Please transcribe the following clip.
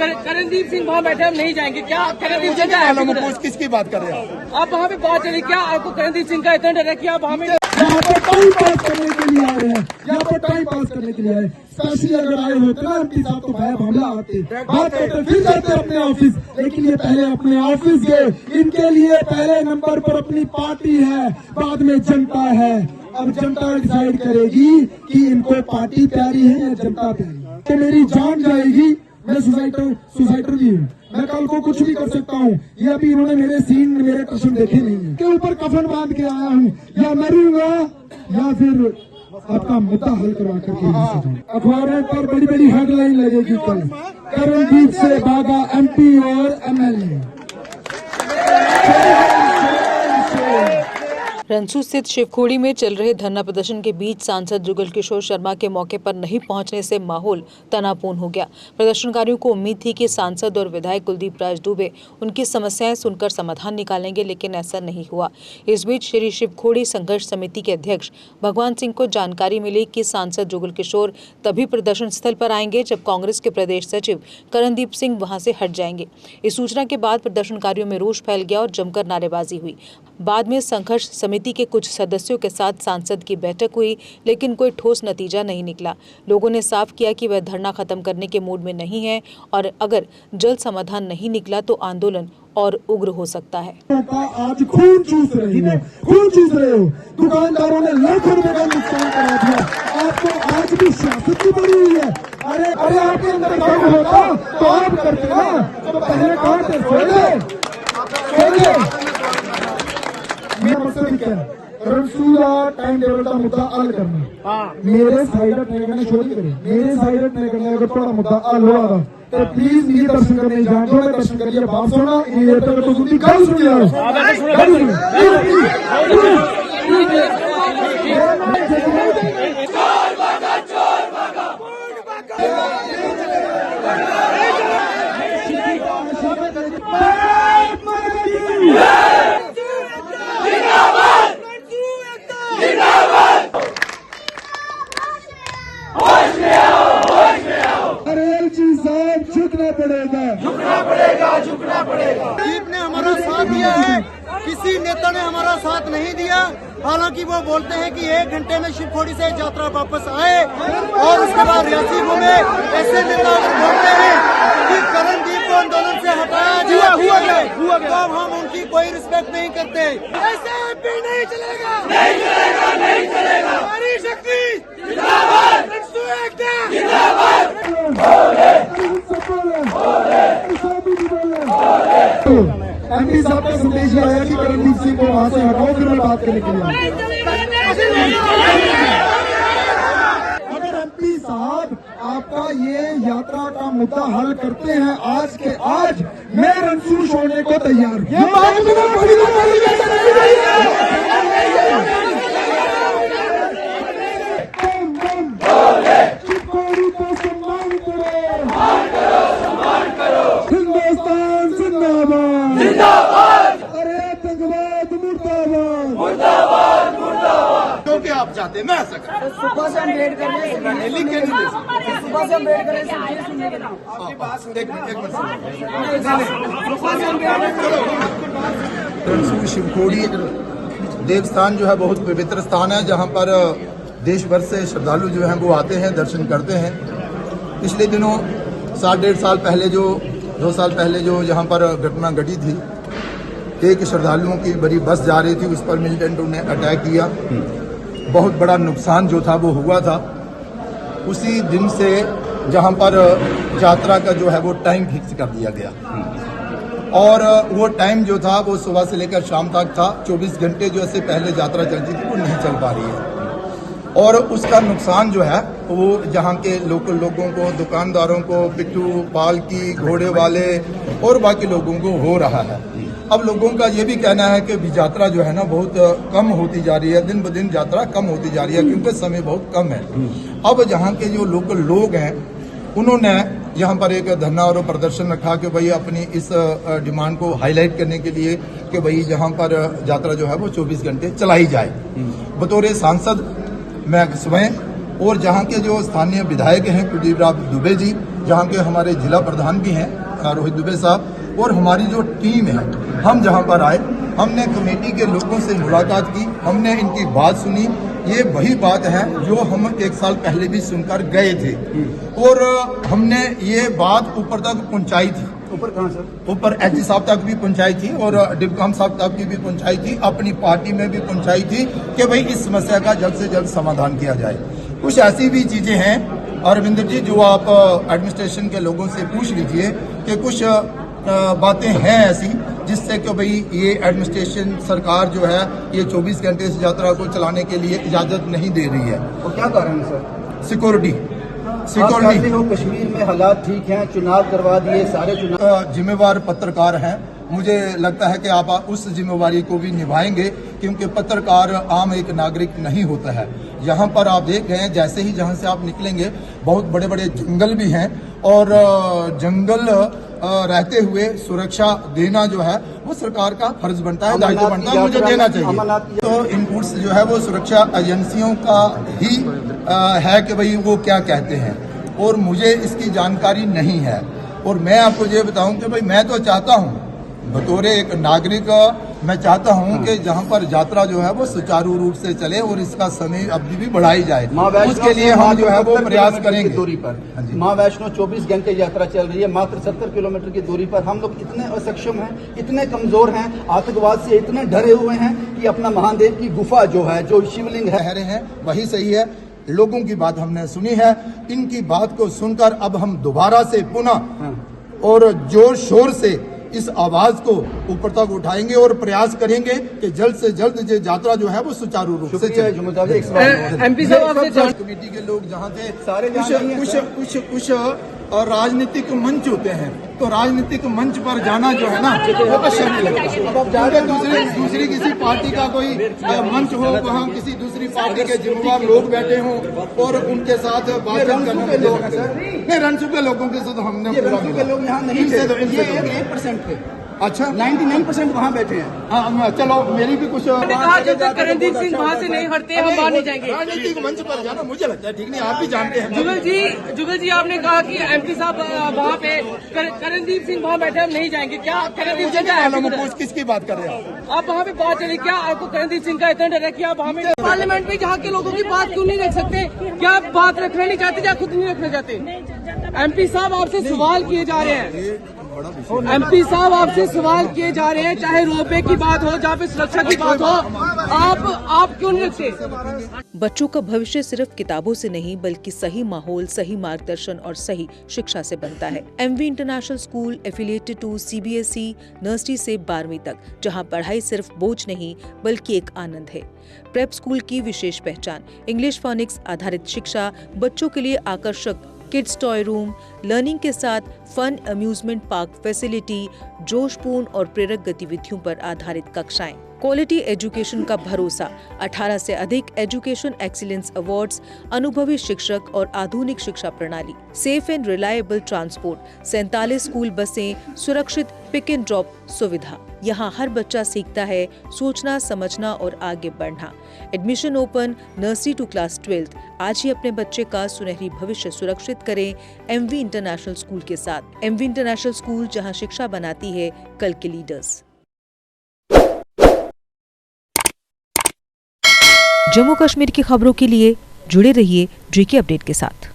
करणदीप सिंह वहाँ बैठे, हम नहीं जाएंगे क्या? करणदीप सिंह का किसकी बात कर रहे हैं आप? वहाँ पे बात चली क्या? आपको करणदीप सिंह का इतना डर है कि आप हमें यहाँ पर टाइम पास करने के लिए आ रहे हैं, यहाँ पर टाइम पास करने के लिए आए। स्पेशली अगर आए होते ना एमपी साहब तो भाई हमला आते, बात करते, फिर जाते अपने ऑफिस। लेकिन ये पहले अपने ऑफिस गए। इनके लिए पहले नंबर पर अपनी पार्टी है, बाद में जनता है। अब जनता डिसाइड करेगी कि इनको पार्टी प्यारी है या जनता प्यारी। तो मेरी जान जाएगी, मैं सुसाइटर भी हूँ, मैं कल को कुछ भी कर सकता हूँ। ये अभी इन्होंने मेरे सीन, मेरे कृष्ण देखे नहीं है। के ऊपर कफन बांध के आया हूँ, या मरूंगा या फिर आपका मुद्दा हल करवा करके। अखबारों पर बड़ी बड़ी हेडलाइन लगेगी कल, करणदीप से भागा एमपी और एमएलए। रंसू स्थित शिवखोड़ी में चल रहे धरना प्रदर्शन के बीच सांसद जुगल किशोर शर्मा के मौके पर नहीं पहुंचने से माहौल तनावपूर्ण हो गया। प्रदर्शनकारियों को उम्मीद थी कि सांसद और विधायक कुलदीप राज दुबे उनकी समस्याएं सुनकर समाधान निकालेंगे, लेकिन ऐसा नहीं हुआ। इस बीच श्री शिवखोड़ी संघर्ष समिति के अध्यक्ष भगवान सिंह को जानकारी मिली कि सांसद जुगल किशोर तभी प्रदर्शन स्थल पर आएंगे जब कांग्रेस के प्रदेश सचिव करणदीप सिंह वहां से हट जाएंगे। इस सूचना के बाद प्रदर्शनकारियों में रोष फैल गया और जमकर नारेबाजी हुई। बाद में संघर्ष समिति के कुछ सदस्यों के साथ सांसद की बैठक हुई, लेकिन कोई ठोस नतीजा नहीं निकला। लोगों ने साफ किया कि वह धरना खत्म करने के मूड में नहीं है और अगर जल्द समाधान नहीं निकला तो आंदोलन और उग्र हो सकता है। आज खून चूस रही हो, खून चूस रहे हो। दुकानदारों ने लाखों रुपए का नुकसान करा दिया। आपको आज भी सियासत की पड़ी हुई है। अरे अरे आपके अंदर काम होता तो आप करते ना, तो पहले कहाँ थे? मेरा मकसद क्या है? रसूला टाइम टेबल का मुद्दा हल करना। मेरे साइड तय करना छोड़ करें, मेरे साइड तय करना। अगर थोड़ा मुद्दा हल हो रहा तो प्लीज मेरे दर्शन करने जान दो। मैं दर्शन करिए बात सुनना, ये तो सुनती गल सुन लिया। झुकना पड़ेगा, झुकना पड़ेगा, झुकना पड़ेगा। दीप ने हमारा साथ दिया है, किसी नेता ने हमारा साथ नहीं दिया। हालांकि वो बोलते हैं कि 1 घंटे में शिवखोड़ी से यात्रा वापस आए और उसके बाद रियासी घूमे। ऐसे नेता अगर बोलते हैं कि करणदीप को आंदोलन से हटाया जाए तो अब हम उनकी कोई रिस्पेक्ट नहीं करते। ऐसे भी नहीं चलेगा, नहीं चलेगा, नहीं चलेगा। हमारी शक्ति जिंदाबाद, जिंदाबाद। एमपी साहब का संदेश आया कि करणदीप सिंह को वहां से हटाओ, फिर मैं बात करने के लिए। अगर एमपी साहब आपका ये यात्रा का मुद्दा हल करते हैं आज के आज, मैं रंसू छोड़ने को तैयार हिंदुस्तान जिंदाबाद, जिंदाबाद। अरे आतंकवाद मुर्दाबाद, मुर्दाबाद, मुर्दाबाद। क्योंकि आप चाहते हैं मैं सुबह से हम वेट कर रहे हैं, लिख के नहीं दे सकते। सुबह से हम वेट कर रहे हैं। आपकी बात सुन, एक मिनट शिवखोड़ी देवस्थान जो है बहुत पवित्र स्थान है, जहाँ पर देश भर से श्रद्धालु जो हैं वो आते हैं, दर्शन करते हैं। पिछले दिनों 1.5 साल पहले 2 साल पहले जो यहाँ पर घटना घटी थी, एक श्रद्धालुओं की बड़ी बस जा रही थी, उस पर मिलिटेंटों ने अटैक किया। बहुत बड़ा नुकसान जो था वो हुआ था। उसी दिन से जहाँ पर यात्रा का जो है वो टाइम फिक्स कर दिया गया और वो टाइम जो था वो सुबह से लेकर शाम तक था। 24 घंटे जो ऐसे पहले यात्रा चलती थी वो नहीं चल पा रही है और उसका नुकसान जो है वो जहाँ के लोकल लोगों को, दुकानदारों को, पिट्ठू पालकी घोड़े वाले और बाकी लोगों को हो रहा है। अब लोगों का ये भी कहना है कि यात्रा जो है ना बहुत कम होती जा रही है, दिन ब दिन यात्रा कम होती जा रही है क्योंकि समय बहुत कम है। अब यहाँ के जो लोकल लोग हैं उन्होंने यहाँ पर एक धरना और प्रदर्शन रखा कि भाई अपनी इस डिमांड को हाईलाइट करने के लिए कि भाई यहाँ पर यात्रा जो है वो 24 घंटे चलाई जाए। बतौर सांसद मैं स्वयं और जहाँ के जो स्थानीय विधायक हैं कुलदीप राज दुबे जी जहाँ के हमारे जिला प्रधान भी हैं रोहित दुबे साहब, और हमारी जो टीम है, हम जहाँ पर आए, हमने कमेटी के लोगों से मुलाकात की, हमने इनकी बात सुनी। ये वही बात है जो हम 1 साल पहले भी सुनकर गए थे, और हमने ये बात ऊपर तक पहुंचाई थी। ऊपर कहाँ सर? ऊपर एसडी साहब तक भी पहुंचाई थी, और डिप्टी साहब तक की भी पहुंचाई थी, अपनी पार्टी में भी पहुंचाई थी कि भाई इस समस्या का जल्द से जल्द समाधान किया जाए। कुछ ऐसी भी चीजें हैं अरविंदर जी जो आप एडमिनिस्ट्रेशन के लोगों से पूछ लीजिए कि कुछ बातें हैं ऐसी जिससे कि भाई ये एडमिनिस्ट्रेशन सरकार जो है ये 24 घंटे इस यात्रा को चलाने के लिए इजाजत नहीं दे रही है। और क्या कारण है सर? सिक्योरिटी कश्मीर में हालात ठीक हैं, चुनाव करवा दिए, सारे चुनाव। जिम्मेवार पत्रकार हैं, मुझे लगता है कि आप उस जिम्मेवारी को भी निभाएंगे, क्योंकि पत्रकार आम एक नागरिक नहीं होता है। यहाँ पर आप देख रहे हैं, जैसे ही जहाँ से आप निकलेंगे बहुत बड़े बड़े जंगल भी हैं, और जंगल रहते हुए सुरक्षा देना जो है वो सरकार का फर्ज बनता है, दायित्व बनता है, मुझे देना चाहिए। तो इनपुट्स जो है वो सुरक्षा एजेंसियों का ही है कि भाई वो क्या कहते हैं, और मुझे इसकी जानकारी नहीं है। और मैं आपको ये बताऊं कि भाई मैं तो चाहता हूं, बतौर एक नागरिक मैं चाहता हूं कि जहां पर यात्रा जो है वो सुचारू रूप से चले और इसका समय अवधि भी बढ़ाई जाए, उसके लिए हम जो है वो प्रयास करेंगे। दूरी पर माँ वैष्णो 24 घंटे यात्रा चल रही है, मात्र 70 किलोमीटर की दूरी पर। हम लोग इतने असक्षम हैं, इतने कमजोर हैं, आतंकवाद से इतने डरे हुए हैं कि अपना महादेव की गुफा जो है, जो शिवलिंग है वही सही है। लोगों की बात हमने सुनी है, इनकी बात को सुनकर अब हम दोबारा से पुनः और जोर शोर से इस आवाज को ऊपर तक उठाएंगे और प्रयास करेंगे कि जल्द से जल्द ये यात्रा जो है वो सुचारू रूप से चले। एमपी साहब कमेटी के लोग जहाँ थे सारे कुछ और राजनीतिक मंच होते हैं, तो राजनीतिक मंच पर जाना जो है ना वो अच्छा नहीं लगता। क्योंकि दूसरी किसी पार्टी का कोई मंच हो, वहाँ किसी दूसरी पार्टी के जिम्मेदार लोग बैठे हों और उनके साथ बातचीत करने नहीं, रणसू के लोगों के साथ हमने लोग यहाँ नहीं थे, 1% थे। अच्छा, 99% वहाँ बैठे हैं। हाँ, चलो मेरी भी कुछ जब तक करणदीप सिंह वहाँ से नहीं हटते हम बाहर नहीं जाएंगे। राजनीतिक मंच पर जाना मुझे लगता है ठीक नहीं, आप भी जानते हैं। जुगल जी आपने कहा कि एमपी साहब वहाँ पे करणदीप सिंह वहाँ बैठे हम नहीं जाएंगे, क्या करणदीप सिंह का किसकी बात कर रहे हैं आप? वहाँ पे बात चली, क्या आपको करणदीप सिंह का इतना डर है कि आप वहाँ पे पार्लियामेंट में जहाँ के लोगों की बात क्यों नहीं रख सकते? क्या आप बात रखना नहीं चाहते या खुद नहीं रखना चाहते? एमपी साहब आपसे सवाल किए जा रहे हैं, एमपी साहब आपसे सवाल किए जा रहे हैं, चाहे रोपवे की बात हो, जहाँ पे सुरक्षा की बात हो, आप क्यों नहीं रखते? बच्चों का भविष्य सिर्फ किताबों से नहीं बल्कि सही माहौल, सही मार्गदर्शन और सही शिक्षा से बनता है। MV international school affiliated to CBSE nursery से 12वीं तक, जहां पढ़ाई सिर्फ बोझ नहीं बल्कि एक आनंद है। प्रेप स्कूल की विशेष पहचान इंग्लिश फोनिक्स आधारित शिक्षा, बच्चों के लिए आकर्षक किड्स टॉय रूम, लर्निंग के साथ फन अम्यूजमेंट पार्क फैसिलिटी, जोशपूर्ण और प्रेरक गतिविधियों पर आधारित कक्षाएं, क्वालिटी एजुकेशन का भरोसा, 18 से अधिक एजुकेशन एक्सीलेंस अवार्ड्स, अनुभवी शिक्षक और आधुनिक शिक्षा प्रणाली, safe and reliable transport, 47 school बसें, सुरक्षित पिक एंड ड्रॉप सुविधा। यहाँ हर बच्चा सीखता है सोचना, समझना और आगे बढ़ना। Admission open nursery to class 12। आज ही अपने बच्चे का सुनहरी भविष्य सुरक्षित करें एमवी इंटरनेशनल स्कूल के साथ। एमवी इंटरनेशनल स्कूल, जहाँ शिक्षा बनाती है कल के लीडर्स। जम्मू कश्मीर की खबरों के लिए जुड़े रहिए JK अपडेट के साथ।